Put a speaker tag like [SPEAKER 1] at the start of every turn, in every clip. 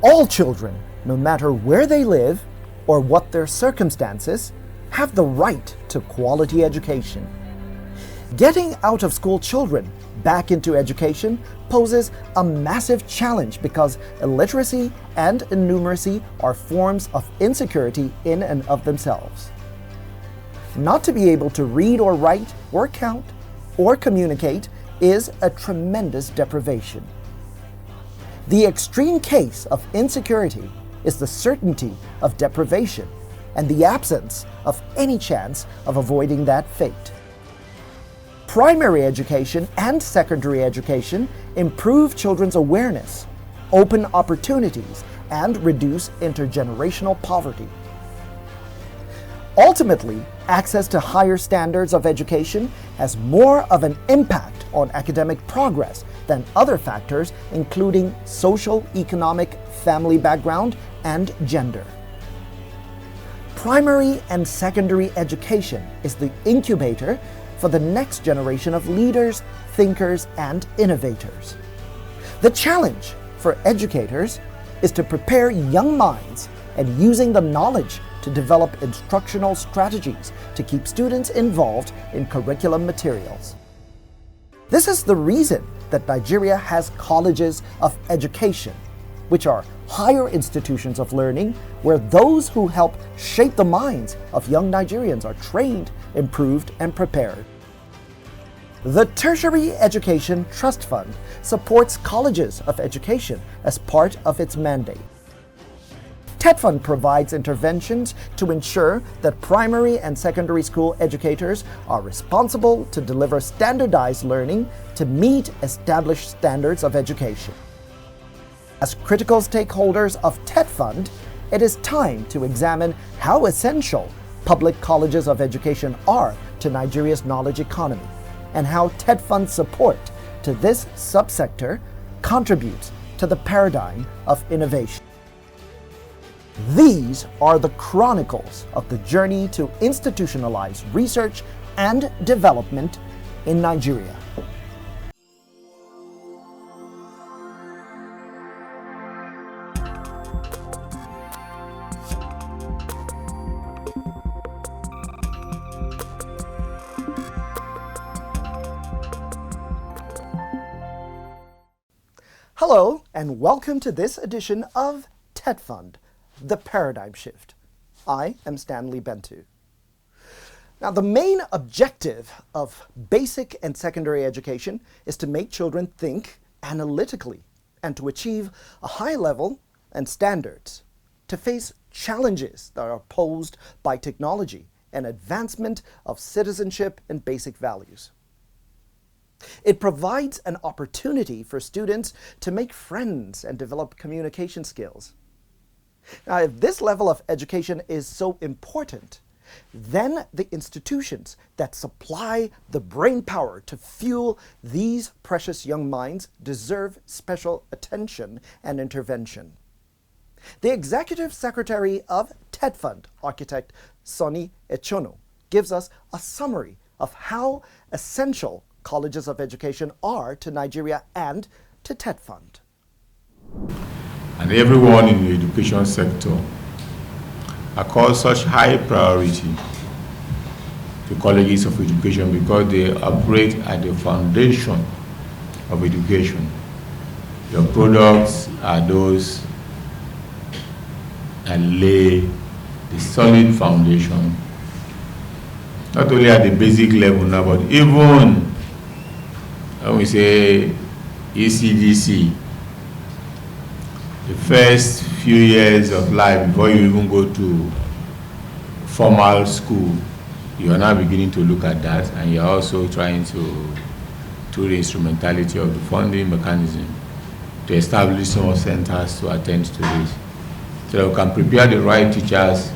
[SPEAKER 1] All children, no matter where they live or what their circumstances, have the right to quality education. Getting out of school children back into education poses a massive challenge because illiteracy and innumeracy are forms of insecurity in and of themselves. Not to be able to read or write or count or communicate is a tremendous deprivation. The extreme case of insecurity is the certainty of deprivation and the absence of any chance of avoiding that fate. Primary education and secondary education improve children's awareness, open opportunities, and reduce intergenerational poverty. Ultimately, access to higher standards of education has more of an impact on academic progress than other factors, including social, economic, family background, and gender. Primary and secondary education is the incubator for the next generation of leaders, thinkers, and innovators. The challenge for educators is to prepare young minds and using the knowledge to develop instructional strategies to keep students involved in curriculum materials. This is the reason that Nigeria has colleges of education, which are higher institutions of learning where those who help shape the minds of young Nigerians are trained, improved, and prepared. The Tertiary Education Trust Fund supports colleges of education as part of its mandate. TETFund provides interventions to ensure that primary and secondary school educators are responsible to deliver standardized learning to meet established standards of education. As critical stakeholders of TETFund, it is time to examine how essential public colleges of education are to Nigeria's knowledge economy and how TETFund's support to this subsector contributes to the paradigm of innovation. These are the chronicles of the journey to institutionalize research and development in Nigeria. Hello, and welcome to this edition of TETFund, The Paradigm Shift. I am Stanley Bentu. Now, the main objective of basic and secondary education is to make children think analytically and to achieve a high level and standards, to face challenges that are posed by technology and advancement of citizenship and basic values. It provides an opportunity for students to make friends and develop communication skills. Now, if this level of education is so important, then the institutions that supply the brain power to fuel these precious young minds deserve special attention and intervention. The Executive Secretary of TETFund, architect Sonny Echono, gives us a summary of how essential colleges of education are to Nigeria and to TETFund.
[SPEAKER 2] And everyone in the education sector accord such high priority to colleges of education because they operate at the foundation of education. Your products are those that lay the solid foundation, not only at the basic level now, but even when we say ECDC, the first few years of life before you even go to formal school, you are now beginning to look at that, and you're also trying to the instrumentality of the funding mechanism to establish some centers to attend to this, so that we can prepare the right teachers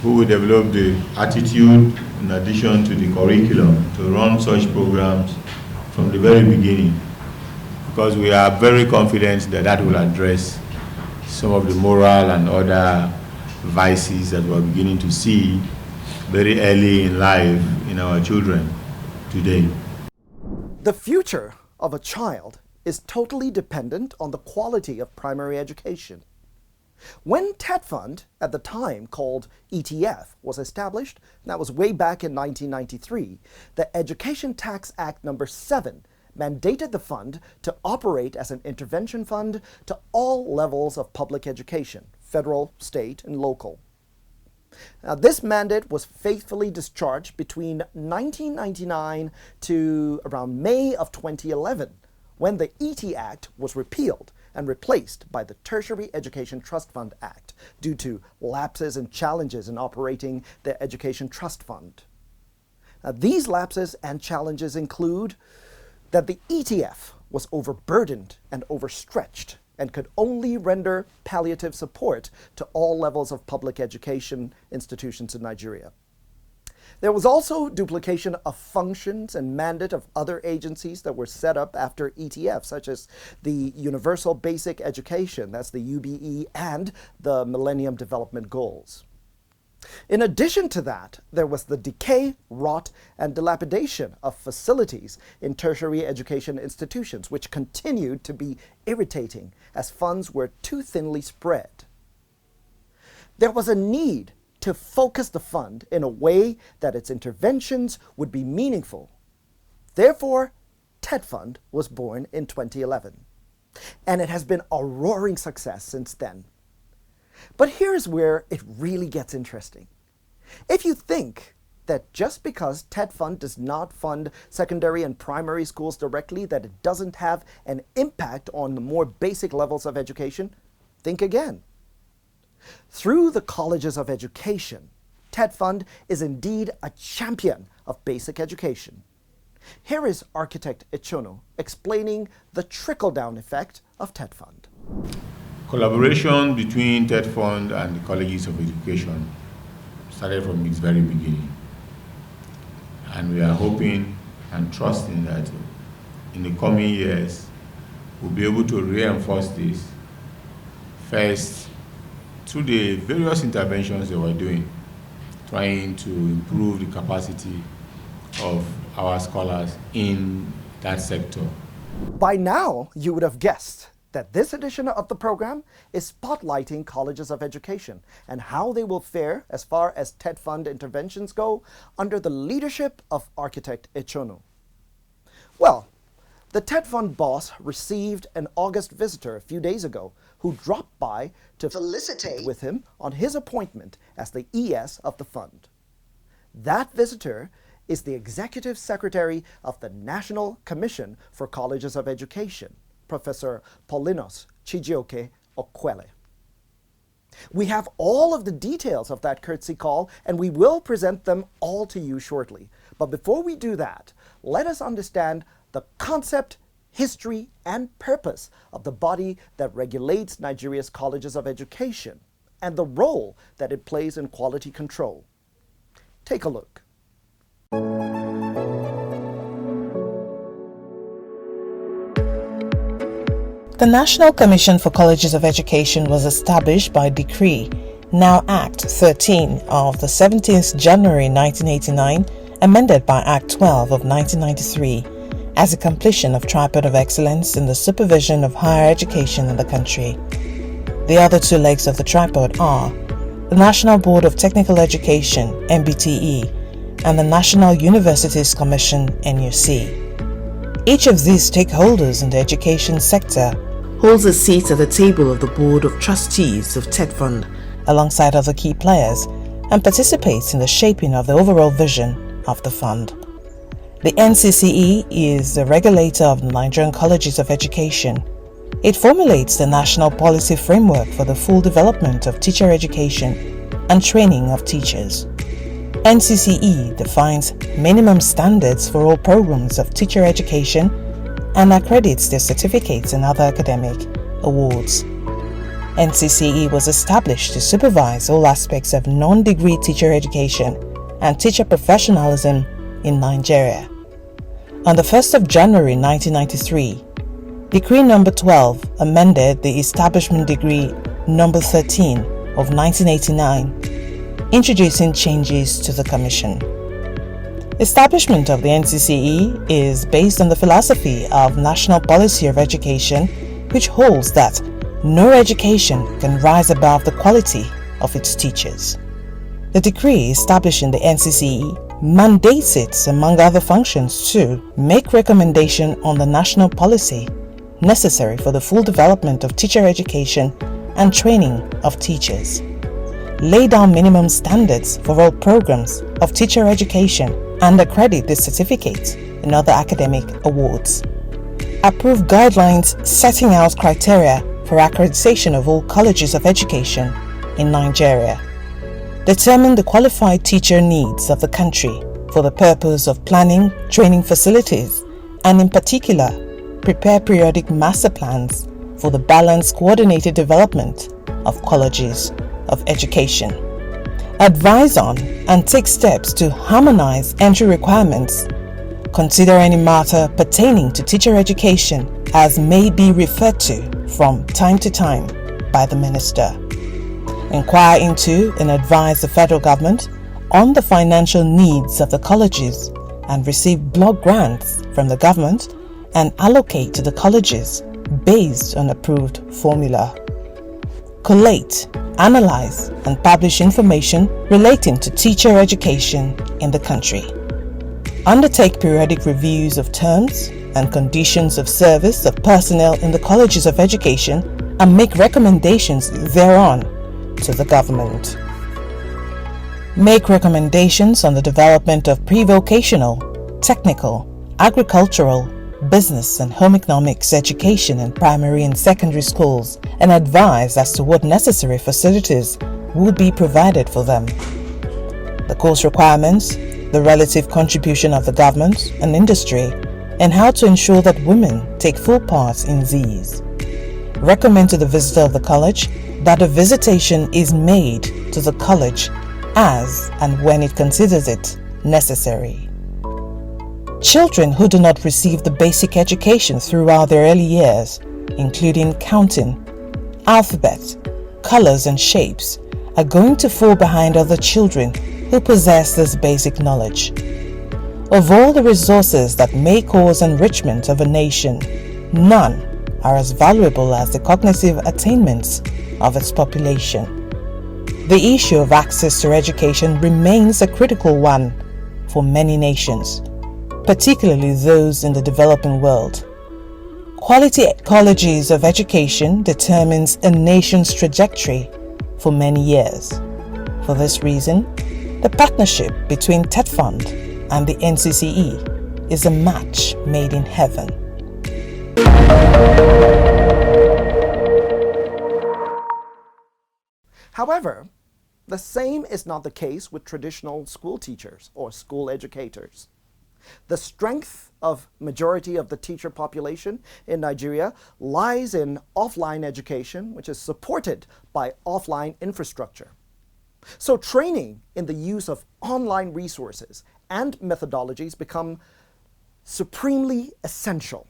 [SPEAKER 2] who will develop the attitude in addition to the curriculum to run such programs from the very beginning, because we are very confident that that will address some of the moral and other vices that we're beginning to see very early in life in our children today.
[SPEAKER 1] The future of a child is totally dependent on the quality of primary education. When TETFund, at the time called ETF, was established, that was way back in 1993, the Education Tax Act No. 7 mandated the fund to operate as an intervention fund to all levels of public education, federal, state, and local. Now, this mandate was faithfully discharged between 1999 to around May of 2011, when the ET Act was repealed and replaced by the Tertiary Education Trust Fund Act due to lapses and challenges in operating the Education Trust Fund. Now, these lapses and challenges include that the ETF was overburdened and overstretched and could only render palliative support to all levels of public education institutions in Nigeria. There was also duplication of functions and mandate of other agencies that were set up after ETF, such as the Universal Basic Education, that's the UBE, and the Millennium Development Goals. In addition to that, there was the decay, rot, and dilapidation of facilities in tertiary education institutions, which continued to be irritating as funds were too thinly spread. There was a need to focus the fund in a way that its interventions would be meaningful. Therefore, TETFund was born in 2011, and it has been a roaring success since then. But here's where it really gets interesting. If you think that just because TETFund does not fund secondary and primary schools directly, that it doesn't have an impact on the more basic levels of education, think again. Through the colleges of education, TETFund is indeed a champion of basic education. Here is architect Ichono explaining the trickle-down effect of TETFund.
[SPEAKER 2] Collaboration between TETFund and the colleges of education started from its very beginning. And we are hoping and trusting that in the coming years, we'll be able to reinforce this. First, through the various interventions that we're doing, trying to improve the capacity of our scholars in that sector.
[SPEAKER 1] By now, you would have guessed that this edition of the program is spotlighting colleges of education and how they will fare as far as TETFund interventions go under the leadership of architect Ichono. Well, the TETFund boss received an August visitor a few days ago who dropped by to felicitate with him on his appointment as the ES of the fund. That visitor is the Executive Secretary of the National Commission for Colleges of Education, Professor Paulinus Chijioke Okwele. We have all of the details of that courtesy call, and we will present them all to you shortly. But before we do that, let us understand the concept, history, and purpose of the body that regulates Nigeria's colleges of education and the role that it plays in quality control. Take a look.
[SPEAKER 3] The National Commission for Colleges of Education was established by Decree, now Act 13 of the 17th January 1989, amended by Act 12 of 1993, as a completion of Tripod of Excellence in the supervision of higher education in the country. The other two legs of the tripod are the National Board of Technical Education, NBTE, and the National Universities Commission, NUC. Each of these stakeholders in the education sector holds a seat at the table of the Board of Trustees of TETFund alongside other key players and participates in the shaping of the overall vision of the fund. The NCCE is the regulator of the Nigerian Colleges of Education. It formulates the national policy framework for the full development of teacher education and training of teachers. NCCE defines minimum standards for all programs of teacher education and accredits their certificates and other academic awards. NCCE was established to supervise all aspects of non-degree teacher education and teacher professionalism in Nigeria. On the 1st of January 1993, Decree No. 12 amended the Establishment Decree No. 13 of 1989, introducing changes to the Commission. Establishment of the NCCE is based on the philosophy of National Policy of Education, which holds that no education can rise above the quality of its teachers. The decree establishing the NCCE mandates it, among other functions, to make recommendation on the national policy necessary for the full development of teacher education and training of teachers, lay down minimum standards for all programs of teacher education and accredit the certificate and other academic awards, approve guidelines setting out criteria for accreditation of all colleges of education in Nigeria, determine the qualified teacher needs of the country for the purpose of planning training facilities, and in particular, prepare periodic master plans for the balanced coordinated development of colleges of education, advise on and take steps to harmonize entry requirements, consider any matter pertaining to teacher education as may be referred to from time to time by the minister, inquire into and advise the federal government on the financial needs of the colleges and receive block grants from the government and allocate to the colleges based on approved formula. Collate, analyze, and publish information relating to teacher education in the country. Undertake periodic reviews of terms and conditions of service of personnel in the colleges of education and make recommendations thereon to the government. Make recommendations on the development of pre-vocational, technical, agricultural, business and home economics education in primary and secondary schools and advise as to what necessary facilities would be provided for them. The course requirements, the relative contribution of the government and industry, and how to ensure that women take full part in these. Recommend to the visitor of the college that a visitation is made to the college as and when it considers it necessary. Children who do not receive the basic education throughout their early years, including counting, alphabet, colors and shapes, are going to fall behind other children who possess this basic knowledge. Of all the resources that may cause enrichment of a nation, none are as valuable as the cognitive attainments of its population. The issue of access to education remains a critical one for many nations, particularly those in the developing world. Quality colleges of education determines a nation's trajectory for many years. For this reason, the partnership between TETFund and the NCCE is a match made in heaven.
[SPEAKER 1] However, the same is not the case with traditional school teachers or school educators. The strength of majority of the teacher population in Nigeria lies in offline education, which is supported by offline infrastructure. So training in the use of online resources and methodologies become supremely essential.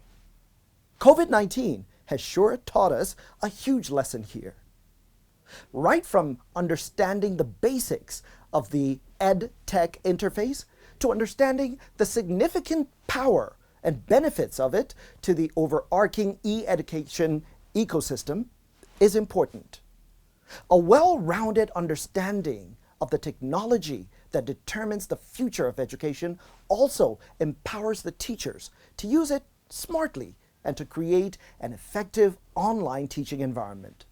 [SPEAKER 1] COVID-19 has sure taught us a huge lesson here. Right from understanding the basics of the ed-tech interface to understanding the significant power and benefits of it to the overarching e-education ecosystem is important. A well-rounded understanding of the technology that determines the future of education also empowers the teachers to use it smartly and to create an effective online teaching environment.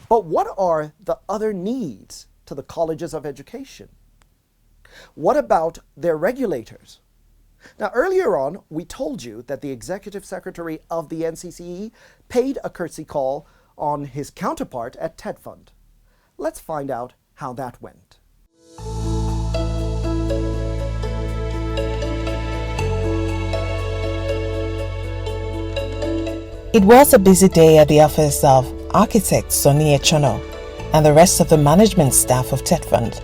[SPEAKER 1] But what are the other needs to the colleges of education? What about their regulators? Now, earlier on, we told you that the Executive Secretary of the NCCE paid a courtesy call on his counterpart at TETFund. Let's find out how that went.
[SPEAKER 3] It was a busy day at the office of Architect Sonny Echono and the rest of the management staff of TETFund.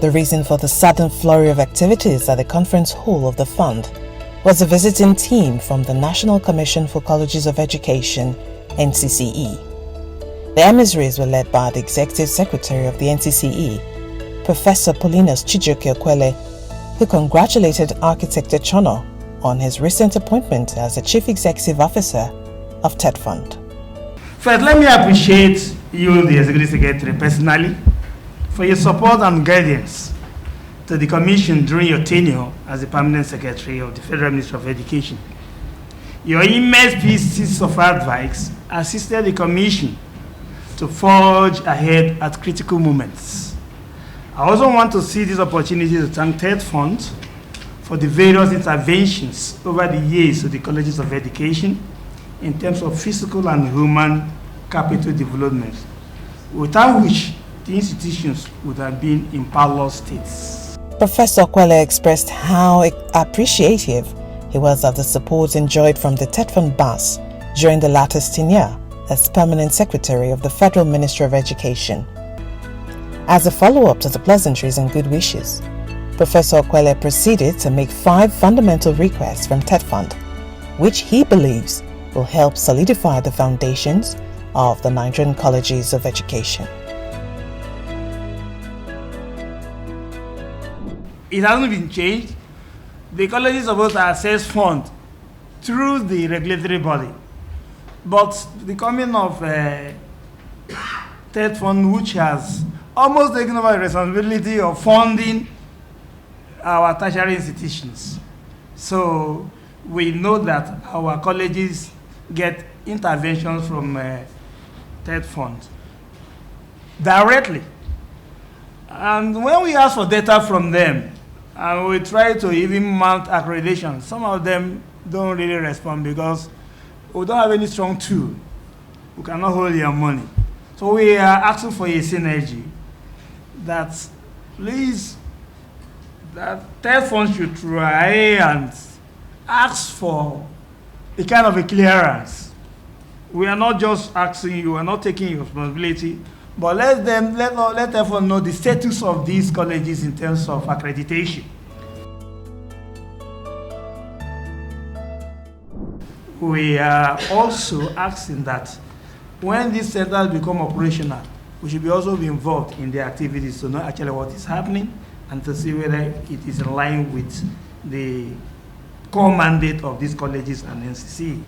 [SPEAKER 3] The reason for the sudden flurry of activities at the conference hall of the fund was a visiting team from the National Commission for Colleges of Education, NCCE. The emissaries were led by the Executive Secretary of the NCCE, Professor Paulinus Chijioke Okwele, who congratulated Architect Echono on his recent appointment as the Chief Executive Officer of TETFund.
[SPEAKER 4] First, let me appreciate you, the Executive Secretary, personally, for your support and guidance to the Commission during your tenure as the Permanent Secretary of the Federal Ministry of Education. Your immense pieces of advice assisted the Commission to forge ahead at critical moments. I also want to see this opportunity to thank TETFund for the various interventions over the years to the colleges of education in terms of physical and human capital development, without which the institutions would have been in parlous states.
[SPEAKER 3] Professor Kwele expressed how appreciative he was of the support enjoyed from the TETFund BAS during the latter's tenure as Permanent Secretary of the Federal Ministry of Education. As a follow-up to the pleasantries and good wishes, Professor Kwele proceeded to make 5 fundamental requests from TETFund, which he believes will help solidify the foundations of the Nigerian colleges of education.
[SPEAKER 4] It hasn't been changed. The college is supposed to access funds through the regulatory body. But the coming of TETFund, which has almost taken over the responsibility of funding our tertiary institutions. So we know that our colleges get interventions from TETFund directly. And when we ask for data from them, and we try to even mount accreditation, some of them don't really respond because we don't have any strong tool. We cannot hold your money. So we are asking for a synergy that please, that TETFund should try and ask for a kind of a clearance. We are not just asking you, we are not taking your responsibility, but let TETFund know the status of these colleges in terms of accreditation. We are also asking that when these centers become operational, we should also be involved in the activities to know actually what is happening and to see whether it is in line with the core mandate of these colleges and NCC.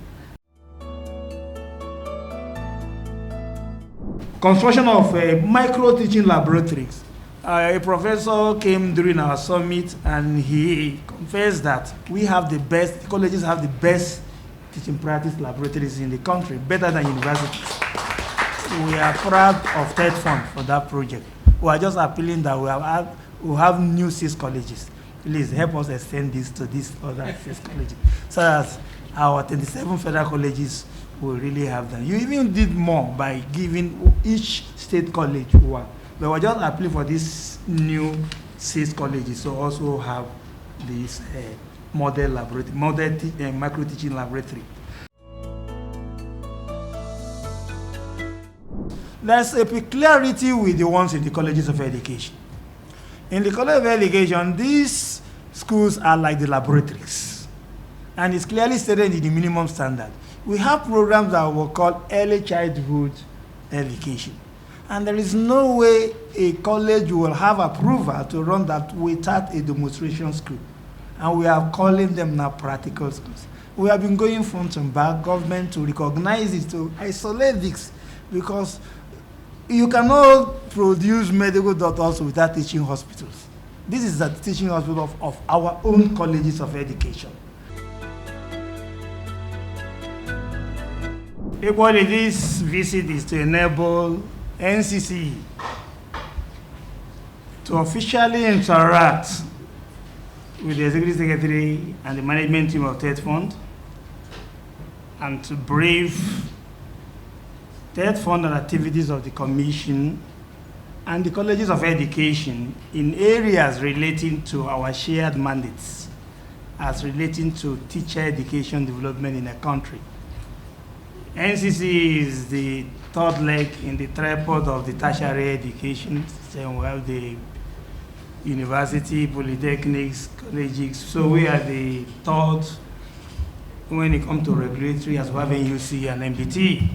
[SPEAKER 4] Construction of micro-teaching laboratories. A professor came during our summit and he confessed that we have the best, the colleges have the best teaching practice laboratories in the country, better than universities. We are proud of TETFund for that project. We are just appealing that we have new 6 colleges. Please help us extend this to these other 6 colleges, so that our 27 federal colleges will really have them. You even did more by giving each state college one. But we're just appealing for these new 6 colleges to also have this model laboratory, micro-teaching laboratory. There's a peculiarity with the ones in the colleges of education. In the college of education, these schools are like the laboratories. And it's clearly stated in the minimum standard. We have programs that we call early childhood education. And there is no way a college will have approval to run that without a demonstration school. And we are calling them now practical schools. We have been going front and back, government to recognize it, to isolate this, because you cannot produce medical doctors without teaching hospitals. This is the teaching hospital of our own colleges of education. Equally, this visit is to enable NCC to officially interact with the Executive Secretary and the management team of TETFund and to brief TETFund and activities of the Commission and the colleges of education in areas relating to our shared mandates as relating to teacher education development in a country. NCC is the 3rd leg in the tripod of the tertiary education. Then we have the university, polytechnics, colleges. So we are the 3rd when it comes to regulatory, as well as NUC and MBT.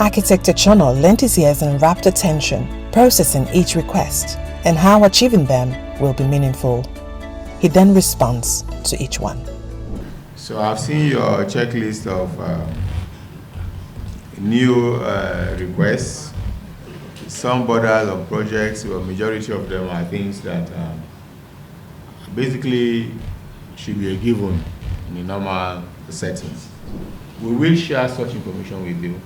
[SPEAKER 3] Architect Echono lent his ears and rapt attention, processing each request and how achieving them will be meaningful. He then responds to each one.
[SPEAKER 2] So I've seen your checklist of new requests. Some borders of projects, or majority of them are things that basically should be a given in a normal setting. We will share such information with you.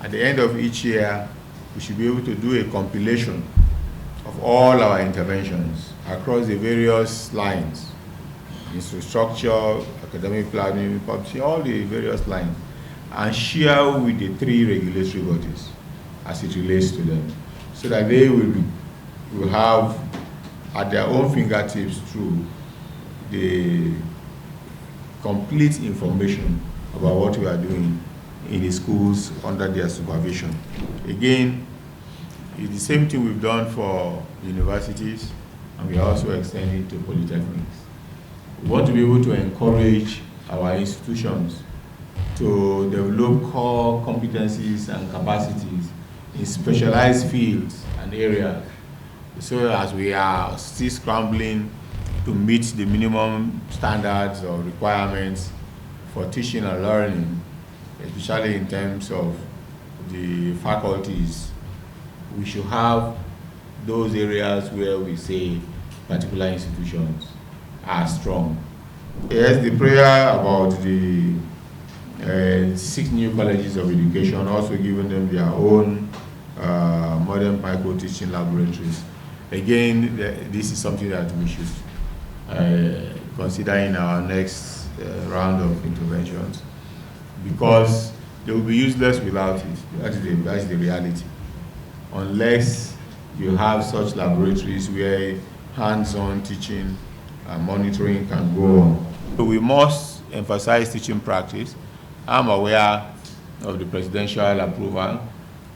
[SPEAKER 2] At the end of each year, we should be able to do a compilation of all our interventions across the various lines, infrastructure, academic planning, policy, all the various lines, and share with the 3 regulatory bodies as it relates to them, so that they will have at their own fingertips through the complete information about what we are doing in the schools under their supervision. Again, it's the same thing we've done for universities, and we are also extending to polytechnics. We want to be able to encourage our institutions to develop core competencies and capacities in specialized fields and areas, so as we are still scrambling to meet the minimum standards or requirements for teaching and learning, especially in terms of the faculties. We should have those areas where we say particular institutions are strong. Yes, the prayer about the 6 new colleges of education, also giving them their own modern micro teaching laboratories. Again, this is something that we should consider in our next round of interventions, because they will be useless without it. That's the reality. Unless you have such laboratories where hands-on teaching and monitoring can go on. So we must emphasize teaching practice. I'm aware of the presidential approval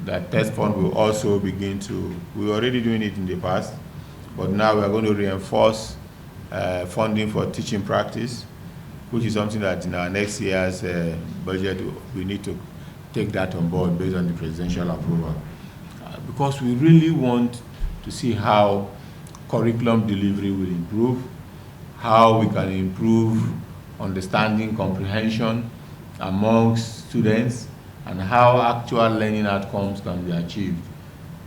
[SPEAKER 2] that TETFund will also begin to, we're already doing it in the past, but now we're going to reinforce funding for teaching practice, which is something that in our next year's budget, we need to take that on board based on the presidential approval. Because we really want to see how curriculum delivery will improve, how we can improve understanding, comprehension amongst students, and how actual learning outcomes can be achieved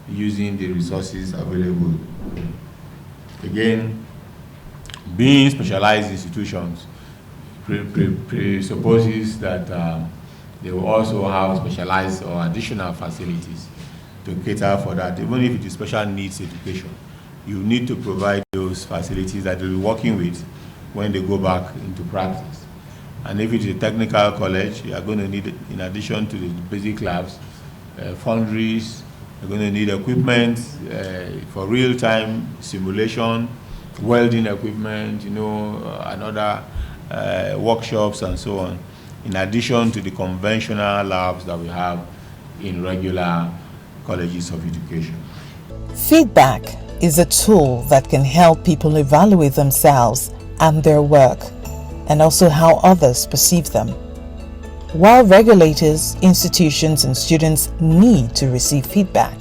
[SPEAKER 2] using the resources available. Again, being specialized institutions presupposes that they will also have specialized or additional facilities to cater for that. Even if it is special needs education, you need to provide those facilities that they'll be working with when they go back into practice. And if it is a technical college, you are going to need, in addition to the basic labs, foundries, you're going to need equipment for real-time simulation, welding equipment, and other workshops and so on, in addition to the conventional labs that we have in regular colleges of education.
[SPEAKER 3] Feedback is a tool that can help people evaluate themselves and their work, and also how others perceive them. While regulators, institutions, and students need to receive feedback,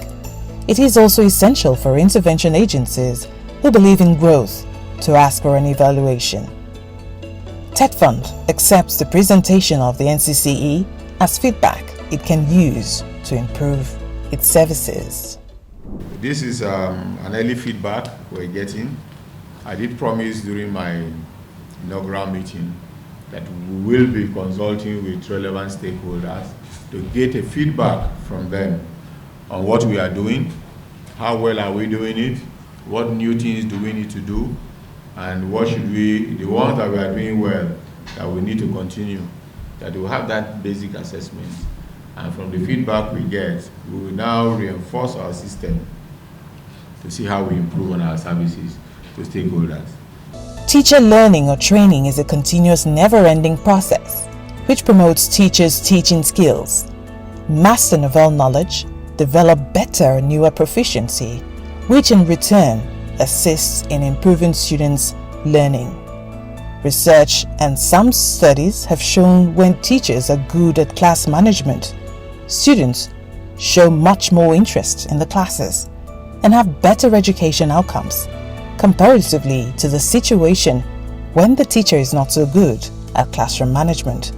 [SPEAKER 3] it is also essential for intervention agencies who believe in growth to ask for an evaluation. TETFund accepts the presentation of the NCCE as feedback it can use to improve its services.
[SPEAKER 2] This is an early feedback we're getting. I did promise during my inaugural meeting that we will be consulting with relevant stakeholders to get a feedback from them on what we are doing, how well are we doing it, what new things do we need to do, and what should we, the ones that we are doing well, that we need to continue, that we will have that basic assessment. And from the feedback we get, we will now reinforce our system to see how we improve on our services to stakeholders.
[SPEAKER 3] Teacher learning or training is a continuous, never-ending process which promotes teachers' teaching skills, master novel knowledge, develop better or newer proficiency, which in return assists in improving students' learning. Research and some studies have shown when teachers are good at class management, students show much more interest in the classes and have better education outcomes comparatively to the situation when the teacher is not so good at classroom management.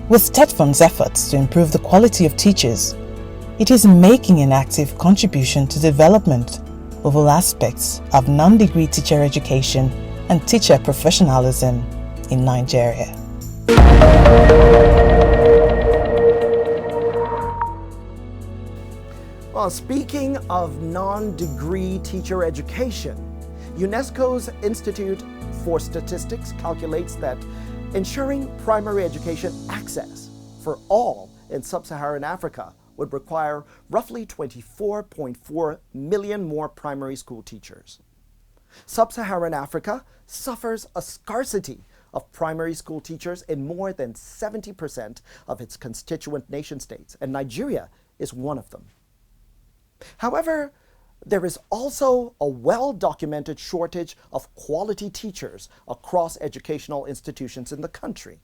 [SPEAKER 3] With TETFund's efforts to improve the quality of teachers, it is making an active contribution to development of all aspects of non-degree teacher education and teacher professionalism in Nigeria.
[SPEAKER 1] Well, speaking of non-degree teacher education, UNESCO's Institute for Statistics calculates that ensuring primary education access for all in sub-Saharan Africa would require roughly 24.4 million more primary school teachers. Sub-Saharan Africa suffers a scarcity of primary school teachers in more than 70% of its constituent nation states, and Nigeria is one of them. However, there is also a well-documented shortage of quality teachers across educational institutions in the country.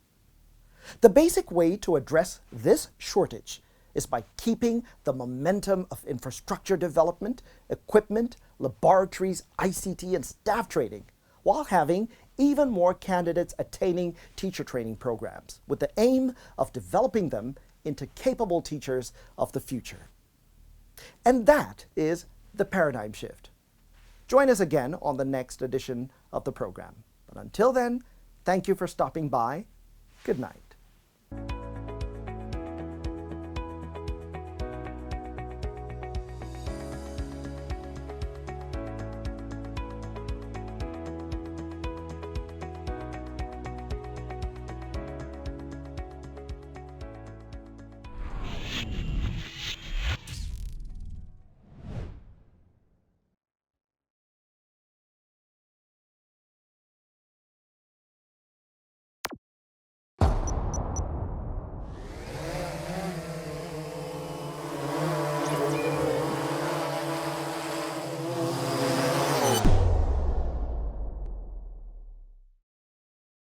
[SPEAKER 1] The basic way to address this shortage is by keeping the momentum of infrastructure development, equipment, laboratories, ICT, and staff training, while having even more candidates attaining teacher training programs, with the aim of developing them into capable teachers of the future. And that is the paradigm shift. Join us again on the next edition of the program. But until then, thank you for stopping by. Good night.